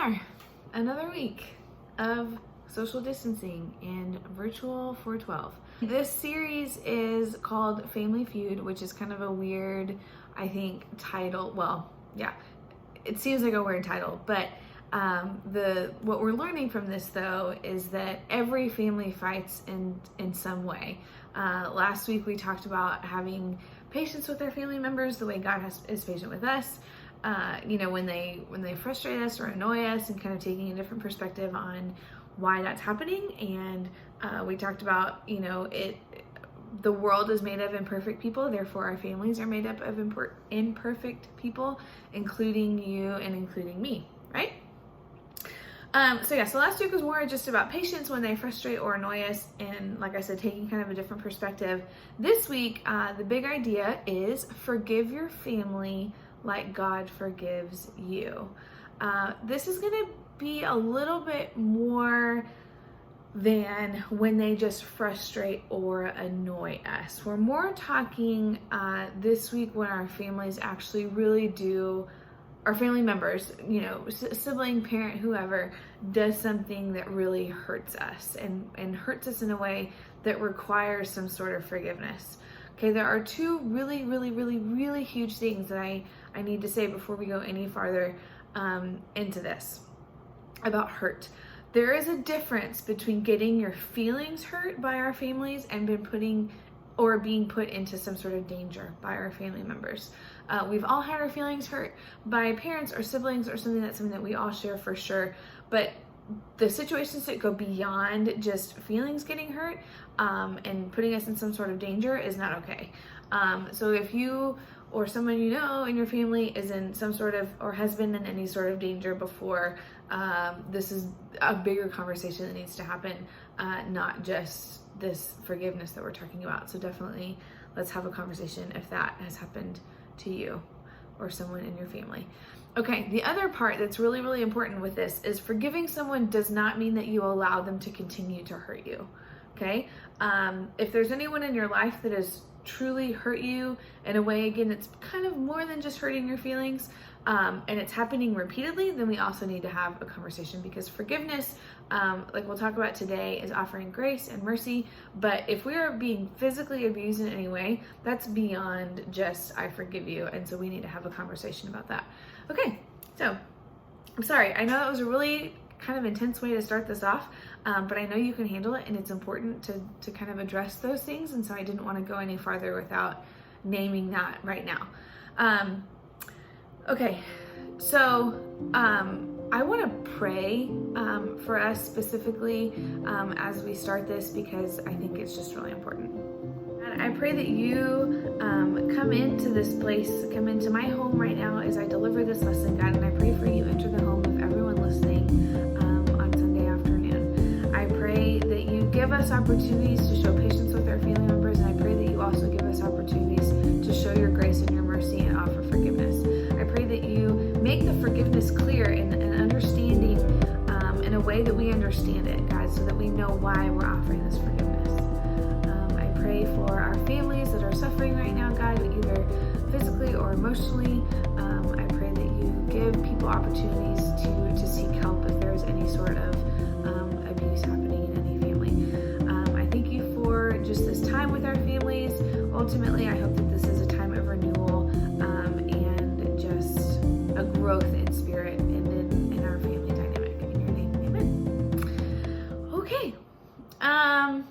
are. Another week of social distancing and virtual 412. This series is called Family Feud, which is kind of a weird, I think, title. Well, yeah, it seems like a weird title, but what we're learning from this though is that every family fights in some way. Last week we talked about having patience with our family members the way God is patient with us. When they frustrate us or annoy us, and kind of taking a different perspective on why that's happening. And we talked about, the world is made of imperfect people, therefore our families are made up of imperfect people, including you and including me, right? So last week was more just about patience when they frustrate or annoy us, and like I said, taking kind of a different perspective. This week, the big idea is forgive your family like God forgives you. This is going to be a little bit more than when they just frustrate or annoy us. We're more talking this week when our families actually really do, our family members, sibling, parent, whoever, does something that really hurts us and hurts us in a way that requires some sort of forgiveness. Okay, there are two really, really, really, really huge things that I need to say before we go any farther into this about hurt. There is a difference between getting your feelings hurt by our families and being put into some sort of danger by our family members. We've all had our feelings hurt by parents or siblings or something that we all share for sure. But the situations that go beyond just feelings getting hurt and putting us in some sort of danger is not okay. So if you or someone you know in your family is in some sort of, or has been in any sort of danger before, this is a bigger conversation that needs to happen, not just this forgiveness that we're talking about. So definitely let's have a conversation if that has happened to you or someone in your family. Okay, the other part that's really, really important with this is forgiving someone does not mean that you allow them to continue to hurt you, okay? If there's anyone in your life that has truly hurt you in a way, again, that's kind of more than just hurting your feelings, and it's happening repeatedly, then we also need to have a conversation, because forgiveness, like we'll talk about today, is offering grace and mercy. But if we are being physically abused in any way, that's beyond just I forgive you, and so we need to have a conversation about that. Okay, so I'm sorry, I know that was a really kind of intense way to start this off, but I know you can handle it, and it's important to kind of address those things, and so I didn't want to go any farther without naming that right now. Okay, so I want to pray for us specifically as we start this, because I think it's just really important. And I pray that you come into this place, come into my home right now as I deliver this lesson, God, and I pray for you enter the home of everyone listening on Sunday afternoon. I pray that you give us opportunities to show patience with our family members, and I pray that you also give us opportunities to show your grace and your mercy and offer forgiveness. I pray that you make the forgiveness clear and understanding in a way that we understand it, God, so that we know why we're offering this forgiveness. I pray for our families that are suffering right now, God, either physically or emotionally. I pray that you give people opportunities to seek help if there's any sort of abuse happening in any family. I thank you for just this time with our families. Ultimately, I hope that this is a time of renewal and just a growth in spirit and in our family dynamic. In your name, amen. Okay. All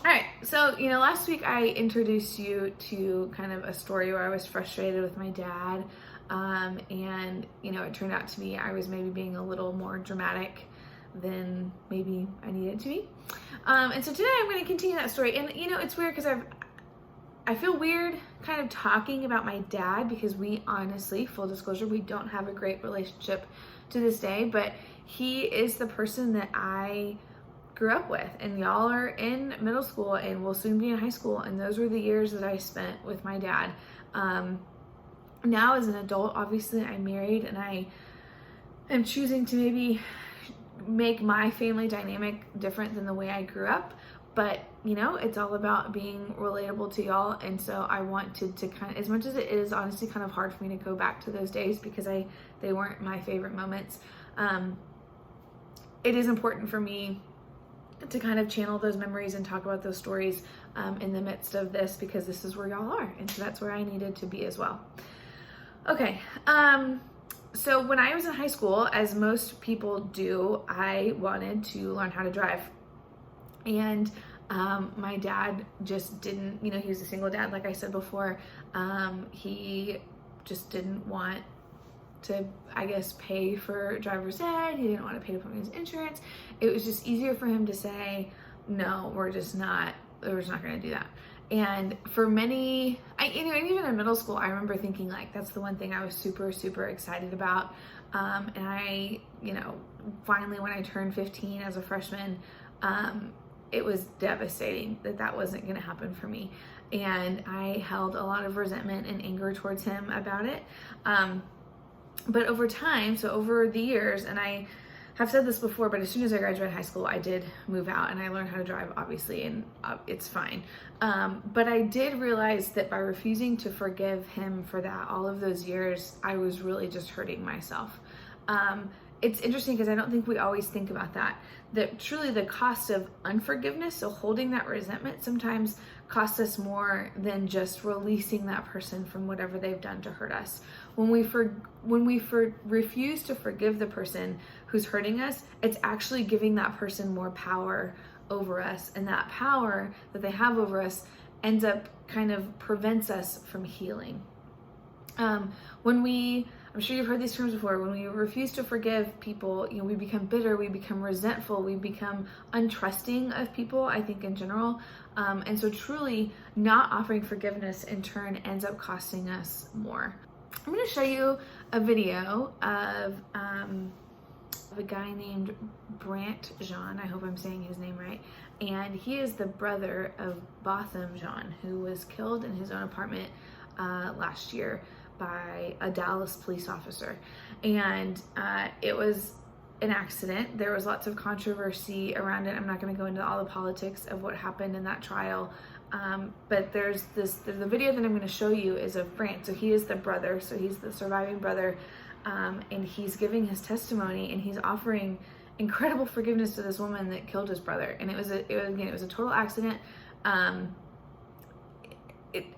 right. So, last week I introduced you to kind of a story where I was frustrated with my dad. And it turned out to be I was maybe being a little more dramatic than maybe I needed to be. And so today I'm going to continue that story. And, it's weird because I feel weird kind of talking about my dad, because we honestly, full disclosure, we don't have a great relationship to this day, but he is the person that I grew up with, and y'all are in middle school and will soon be in high school, and those were the years that I spent with my dad. Now as an adult, obviously I'm married, and I am choosing to maybe make my family dynamic different than the way I grew up. But, it's all about being relatable to y'all. And so I wanted to kind of, as much as it is honestly kind of hard for me to go back to those days because they weren't my favorite moments, it is important for me to kind of channel those memories and talk about those stories in the midst of this, because this is where y'all are, and so that's where I needed to be as well. Okay, so when I was in high school, as most people do, I wanted to learn how to drive. And my dad just didn't, he was a single dad, like I said before. He just didn't want to, I guess, pay for driver's ed. He didn't want to pay for his insurance. It was just easier for him to say, no, we're not going to do that. And for many, even in middle school, I remember thinking like, that's the one thing I was super, super excited about. And I, finally when I turned 15 as a freshman, it was devastating that wasn't going to happen for me. And I held a lot of resentment and anger towards him about it. But over time, so over the years, and I have said this before, but as soon as I graduated high school, I did move out and I learned how to drive, obviously, and it's fine. But I did realize that by refusing to forgive him for that, all of those years, I was really just hurting myself. It's interesting because I don't think we always think about that truly the cost of unforgiveness, so holding that resentment, sometimes costs us more than just releasing that person from whatever they've done to hurt us. When we refuse to forgive the person who's hurting us, it's actually giving that person more power over us, and that power that they have over us ends up kind of prevents us from healing. I'm sure you've heard these terms before, when we refuse to forgive people, we become bitter, we become resentful, we become untrusting of people, I think, in general. And so truly not offering forgiveness in turn ends up costing us more. I'm going to show you a video of a guy named Brant Jean. I hope I'm saying his name right. And he is the brother of Botham Jean, who was killed in his own apartment last year by a Dallas police officer. And it was an accident. There was lots of controversy around it. I'm not going to go into all the politics of what happened in that trial. But there's the video that I'm going to show you is of Brant. So he is the brother. So he's the surviving brother. And he's giving his testimony, and he's offering incredible forgiveness to this woman that killed his brother. And it was a total accident.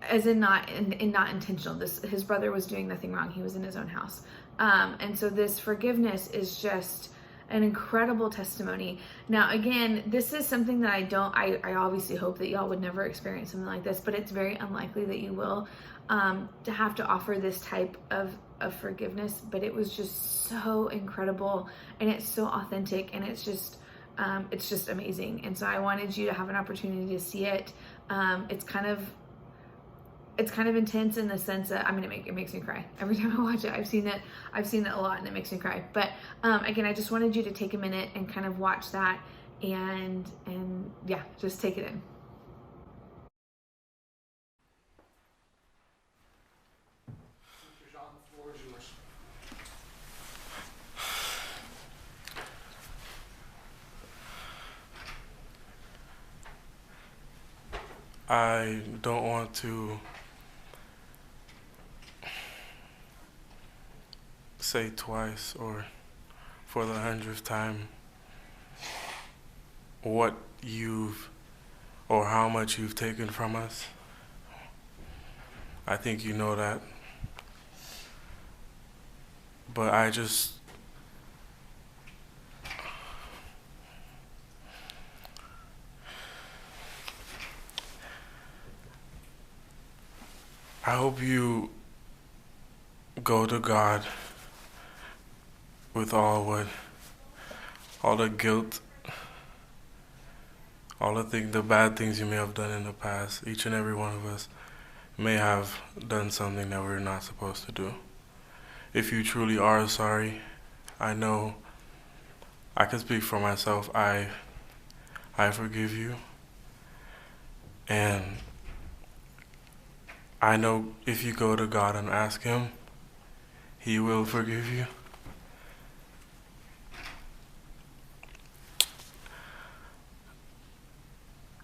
As in not intentional. His brother was doing nothing wrong. He was in his own house. And so this forgiveness is just an incredible testimony. Now, again, this is something that I obviously hope that y'all would never experience something like this, but it's very unlikely that you will, to have to offer this type of forgiveness. But it was just so incredible, and it's so authentic, and it's just amazing. And so I wanted you to have an opportunity to see it. It's kind of intense in the sense that, it makes me cry every time I watch it. I've seen it a lot, and it makes me cry. But again, I just wanted you to take a minute and kind of watch that, and yeah, just take it in. I don't want to say twice or for the 100th time what or how much you've taken from us. I think you know that. But I hope you go to God with all the guilt, all the bad things you may have done in the past. Each and every one of us may have done something that we're not supposed to do. If you truly are sorry, I know I can speak for myself. I forgive you, and I know if you go to God and ask Him, He will forgive you.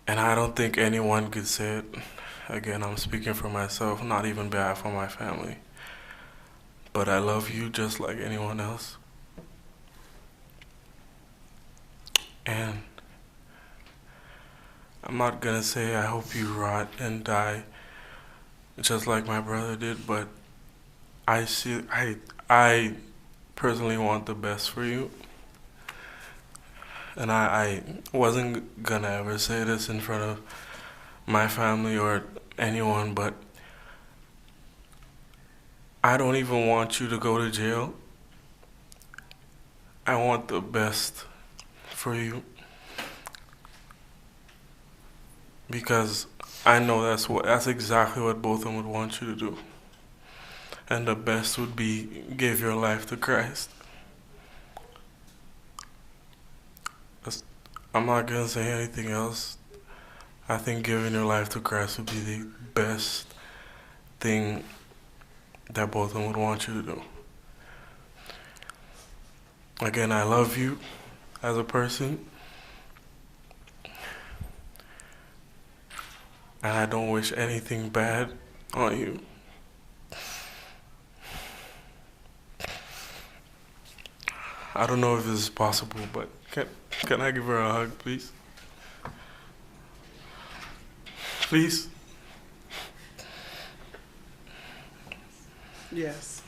And I don't think anyone could say it. Again, I'm speaking for myself, not even bad for my family. But I love you just like anyone else. And I'm not gonna say I hope you rot and die just like my brother did, but I personally want the best for you. And I wasn't gonna ever say this in front of my family or anyone, but I don't even want you to go to jail. I want the best for you because I know that's exactly what both of them would want you to do. And the best would be give your life to Christ. I'm not gonna say anything else. I think giving your life to Christ would be the best thing that both of them would want you to do. Again, I love you as a person, and I don't wish anything bad on you. I don't know if this is possible, but can I give her a hug, please? Please? Yes.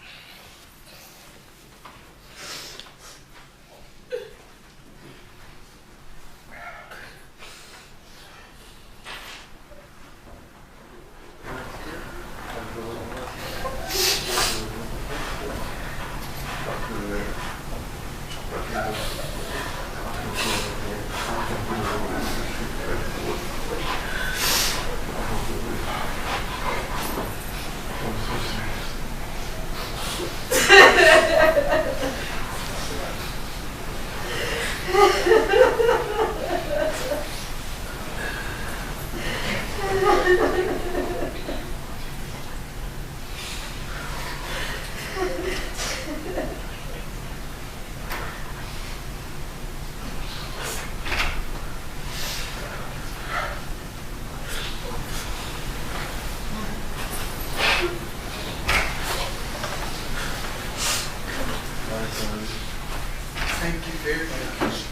Thank you very much.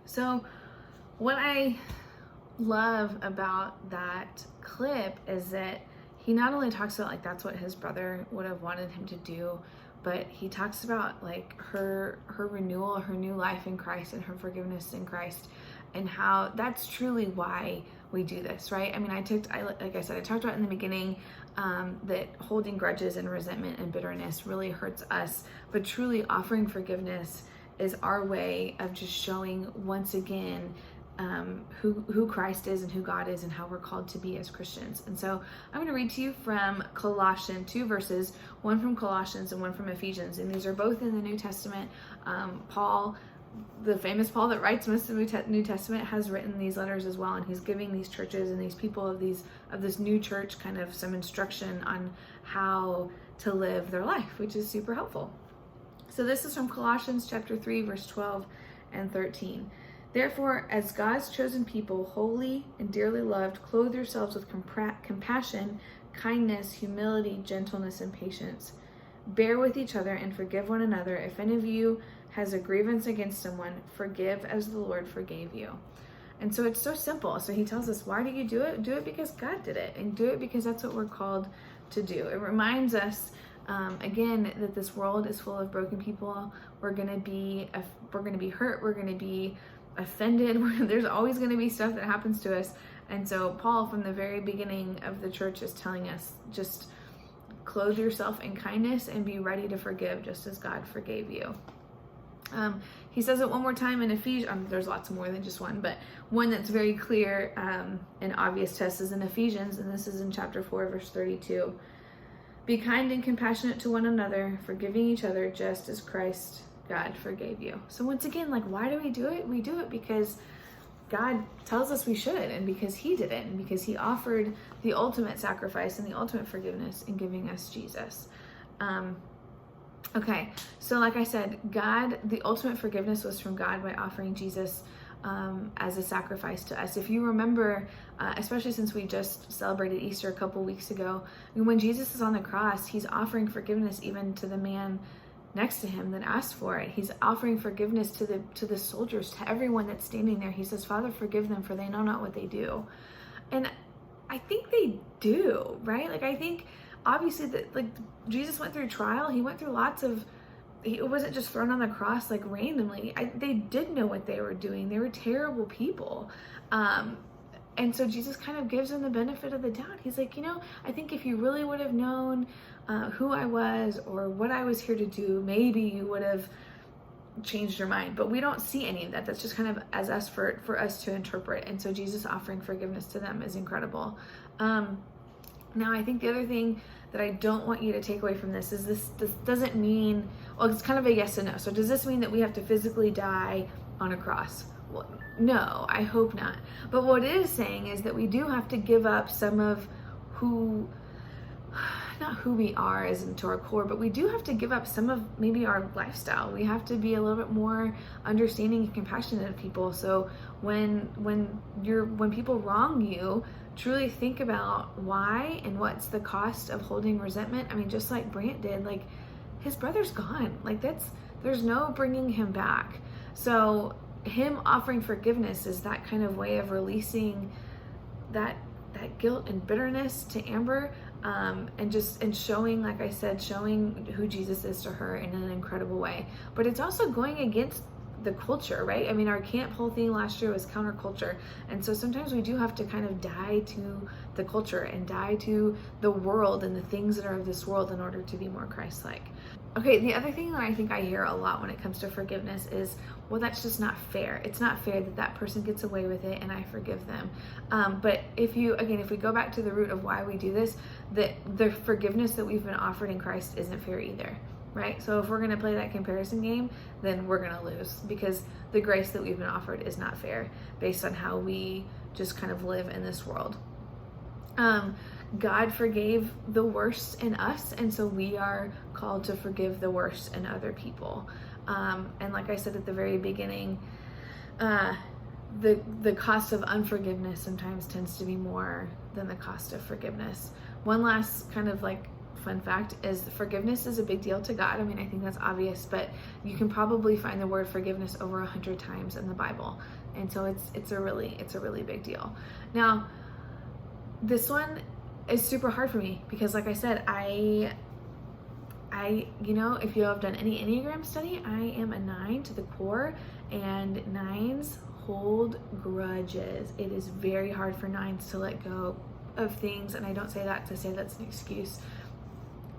So, what I love about that clip is that he not only talks about like that's what his brother would have wanted him to do, but he talks about like her renewal, her new life in Christ, and her forgiveness in Christ, and how that's truly why we do this, right? I mean, like I said, I talked about in the beginning that holding grudges and resentment and bitterness really hurts us, but truly offering forgiveness is our way of just showing once again who Christ is and who God is and how we're called to be as Christians. And so I'm going to read to you from Colossians, 2 verses, one from Colossians and one from Ephesians. And these are both in the New Testament. Paul, the famous Paul that writes most of the New Testament, has written these letters as well. And he's giving these churches and these people of this new church kind of some instruction on how to live their life, which is super helpful. So this is from Colossians chapter 3, verse 12 and 13. Therefore, as God's chosen people, holy and dearly loved, clothe yourselves with compassion, kindness, humility, gentleness, and patience. Bear with each other and forgive one another. If any of you has a grievance against someone, forgive as the Lord forgave you. And so it's so simple. So he tells us, why do you do it? Do it because God did it, and do it because that's what we're called to do. It reminds us again, that this world is full of broken people. We're gonna be hurt. We're gonna be offended. There's always gonna be stuff that happens to us. And so Paul, from the very beginning of the church, is telling us just clothe yourself in kindness and be ready to forgive, just as God forgave you. He says it one more time in Ephesians. There's lots more than just one, but one that's very clear and obvious to us is in Ephesians, and this is in chapter 4, verse 32. Be kind and compassionate to one another, forgiving each other just as Christ, God, forgave you. So once again, like, why do we do it? We do it because God tells us we should, and because he did it, and because he offered the ultimate sacrifice and the ultimate forgiveness in giving us Jesus. Okay, so like I said, God, the ultimate forgiveness was from God by offering Jesus as a sacrifice to us. If you remember, especially since we just celebrated Easter a couple weeks ago, when Jesus is on the cross, he's offering forgiveness even to the man next to him that asked for it. He's offering forgiveness to the soldiers, to everyone that's standing there. He says, Father, forgive them, for they know not what they do. And I think they do, right? Like, I think obviously that, like, Jesus went through trial. He went through it wasn't just thrown on the cross like randomly. They did know what they were doing. They were terrible people. And so Jesus kind of gives them the benefit of the doubt. He's like, I think if you really would have known who I was or what I was here to do, maybe you would have changed your mind. But we don't see any of that. That's just kind of as us for us to interpret. And so Jesus offering forgiveness to them is incredible. Now, I think the other thing that I don't want you to take away from this is this doesn't mean, well, it's kind of a yes and no. So does this mean that we have to physically die on a cross? Well, no, I hope not. But what it is saying is that we do have to give up some of not who we are as into our core, but we do have to give up some of maybe our lifestyle. We have to be a little bit more understanding and compassionate of people. So when people wrong you, truly think about why and what's the cost of holding resentment. I mean, just like Brant did, like, his brother's gone. Like, there's no bringing him back. So him offering forgiveness is that kind of way of releasing that guilt and bitterness to Amber, and showing, like I said, showing who Jesus is to her in an incredible way. But it's also going against the culture, right? I mean, our camp whole thing last year was counterculture. And so sometimes we do have to kind of die to the culture and die to the world and the things that are of this world in order to be more Christ-like. Okay, the other thing that I think I hear a lot when it comes to forgiveness is, well, that's just not fair. It's not fair that person gets away with it and I forgive them. But if we go back to the root of why we do this, that the forgiveness that we've been offered in Christ isn't fair either. Right? So if we're going to play that comparison game, then we're going to lose, because the grace that we've been offered is not fair based on how we just kind of live in this world. God forgave the worst in us, and so we are called to forgive the worst in other people. And like I said at the very beginning, the cost of unforgiveness sometimes tends to be more than the cost of forgiveness. One last kind of like fun fact is forgiveness is a big deal to God. I mean, I think that's obvious, but you can probably find the word forgiveness over 100 times in the Bible. And so it's a really big deal. Now, this one is super hard for me because, like I said, I if you have done any Enneagram study, I am a 9 to the core, and 9s hold grudges. It is very hard for 9s to let go of things, and I don't say that to say that's an excuse.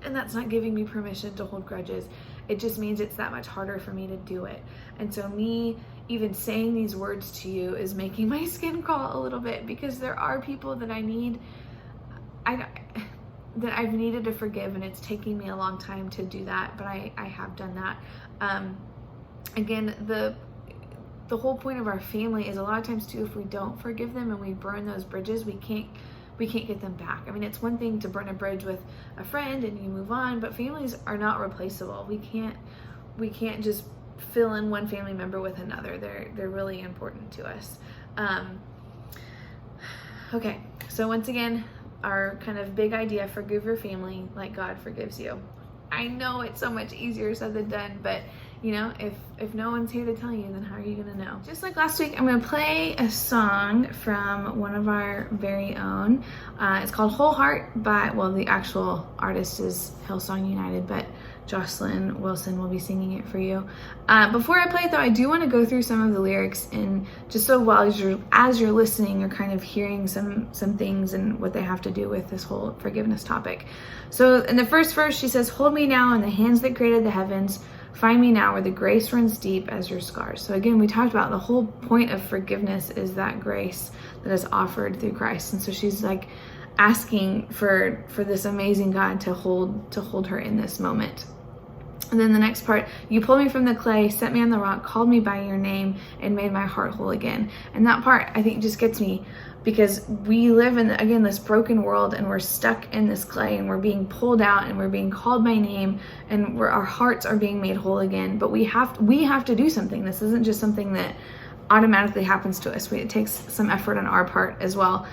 And that's not giving me permission to hold grudges. It just means it's that much harder for me to do it. And so me even saying these words to you is making my skin crawl a little bit, because there are people that that I've needed to forgive, and it's taking me a long time to do that, but I have done that. Again, the whole point of our family is a lot of times too, if we don't forgive them and we burn those bridges, we can't get them back. I mean, it's one thing to burn a bridge with a friend and you move on, but families are not replaceable. We can't just fill in one family member with another. They're really important to us. Okay, so once again, our kind of big idea, forgive your family like God forgives you. I know it's so much easier said than done, but if no one's here to tell you, then how are you gonna know? Just like last week, I'm gonna play a song from one of our very own. It's called Whole Heart the actual artist is Hillsong United, but Jocelyn Wilson will be singing it for you. Before I play it though, I do want to go through some of the lyrics, and just so as you're listening, you're kind of hearing some things and what they have to do with this whole forgiveness topic. So in the first verse, she says, "Hold me now in the hands that created the heavens. Find me now where the grace runs deep as your scars." So again, we talked about the whole point of forgiveness is that grace that is offered through Christ. And so she's like asking for this amazing God to hold her in this moment. And then the next part, "You pulled me from the clay, set me on the rock, called me by your name, and made my heart whole again." And that part, I think, just gets me, because we live in, again, this broken world, and we're stuck in this clay, and we're being pulled out, and we're being called by name, and our hearts are being made whole again. But we have to do something. This isn't just something that automatically happens to us. It takes some effort on our part as well,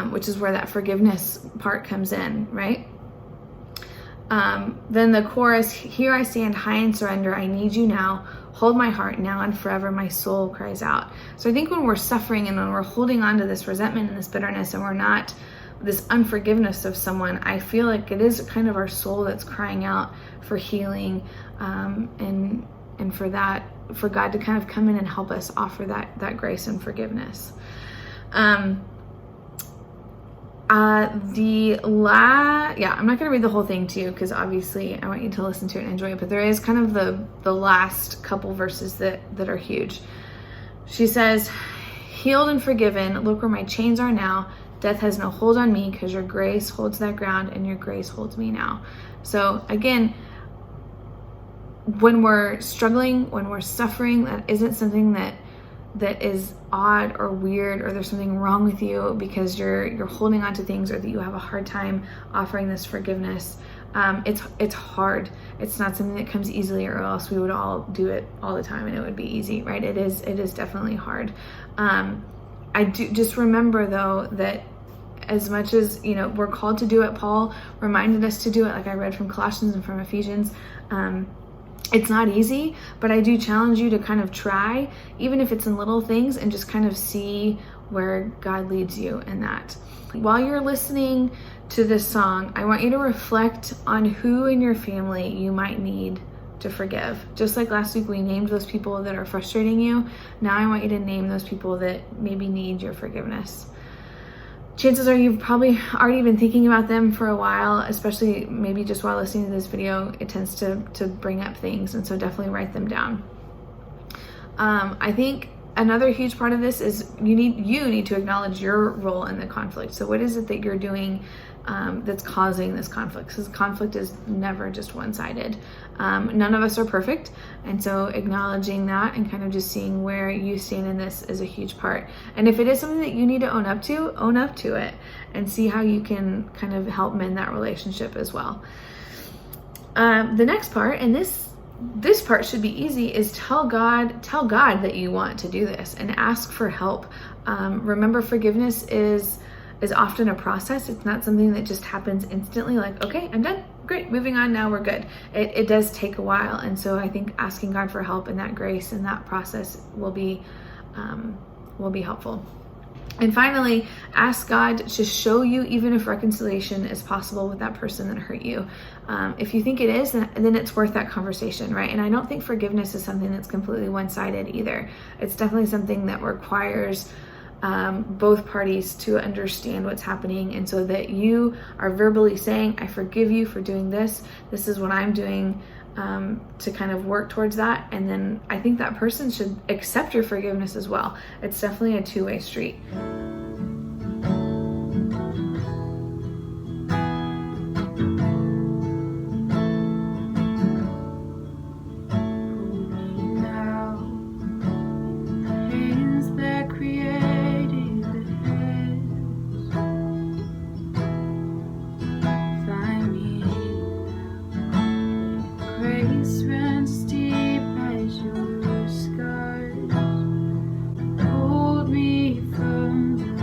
which is where that forgiveness part comes in, right? Then the chorus, here I stand high in surrender, I need you now, hold my heart now and forever, my soul cries out. So I think when we're suffering and when we're holding on to this resentment and this bitterness and we're not, this unforgiveness of someone, I feel like it is kind of our soul that's crying out for healing, and for that, for God to kind of come in and help us offer that grace and forgiveness. I'm not going to read the whole thing to you because obviously I want you to listen to it and enjoy it, but there is kind of the last couple verses that are huge. She says, healed and forgiven, look where my chains are now. Death has no hold on me because your grace holds that ground and your grace holds me now. So again, when we're struggling, when we're suffering, that isn't something that is odd or weird, or there's something wrong with you because you're holding on to things, or that you have a hard time offering this forgiveness. It's hard. It's not something that comes easily, or else we would all do it all the time and it would be easy, right? It is definitely hard. I do just remember though that as much as, we're called to do it, Paul reminded us to do it, like I read from Colossians and from Ephesians. It's not easy, but I do challenge you to kind of try, even if it's in little things, and just kind of see where God leads you in that. While you're listening to this song, I want you to reflect on who in your family you might need to forgive. Just like last week we named those people that are frustrating you, now I want you to name those people that maybe need your forgiveness. Chances are you've probably already been thinking about them for a while, especially maybe just while listening to this video. It tends to bring up things, and so definitely write them down. I think another huge part of this is you need to acknowledge your role in the conflict. So what is it that you're doing that's causing this conflict? Because conflict is never just one-sided. None of us are perfect, and so acknowledging that and kind of just seeing where you stand in this is a huge part. And if it is something that you need to own up to it and see how you can kind of help mend that relationship as well. The next part, and this part should be easy, is tell God that you want to do this and ask for help. Remember, forgiveness is often a process. It's not something that just happens instantly, like, okay, I'm done, great, moving on, now we're good. It does take a while, and so I think asking God for help in that grace and that process will be helpful. And finally, ask God to show you even if reconciliation is possible with that person that hurt you. If you think it is, then it's worth that conversation, right? And I don't think forgiveness is something that's completely one-sided either. It's definitely something that requires both parties to understand what's happening, and so that you are verbally saying, I forgive you for doing this. This is what I'm doing to kind of work towards that. And then I think that person should accept your forgiveness as well. It's definitely a two-way street. Hold me from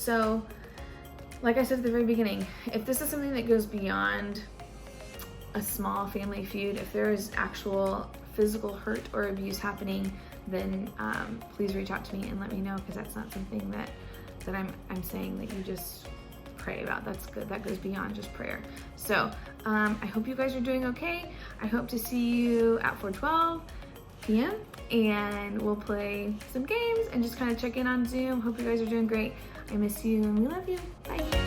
So, like I said at the very beginning, if this is something that goes beyond a small family feud, if there is actual physical hurt or abuse happening, then please reach out to me and let me know, because that's not something that I'm saying that you just pray about. That's good. That goes beyond just prayer. So I hope you guys are doing okay. I hope to see you at 4:12 p.m. and we'll play some games and just kind of check in on Zoom. Hope you guys are doing great. I miss you and we love you. Bye.